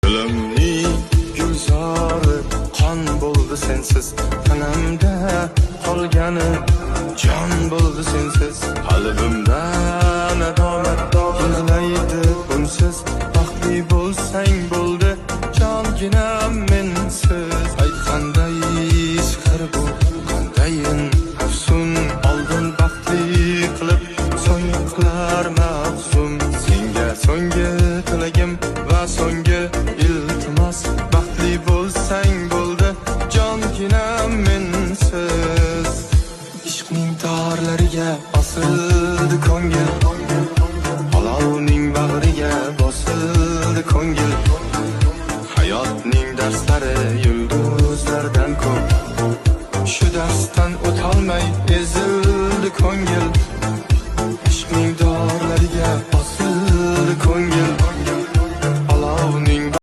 Dilimning gulzori qon bo'ldi sensiz, tanamda qolgani jon bo'ldi sensiz. Qalbimda nadomat yig'laydi unsiz, baxtli bo'lsang bo'ldi jonginam mensiz. Ay qanday sihr bu, qandayin afsun, oldin baxtli qilib so'ng qilar mahzun. Senga so'nggi tilagim va so'nggi iltimos, baxtli bo'lsang bo'ldi jonginam mensiz. Ishqning torlariga osildi ko'ngil, olovning bag'riga bosildi ko'ngil. Hayotning darslari yulduzlardan ko'p, shu darsdan o'tolmay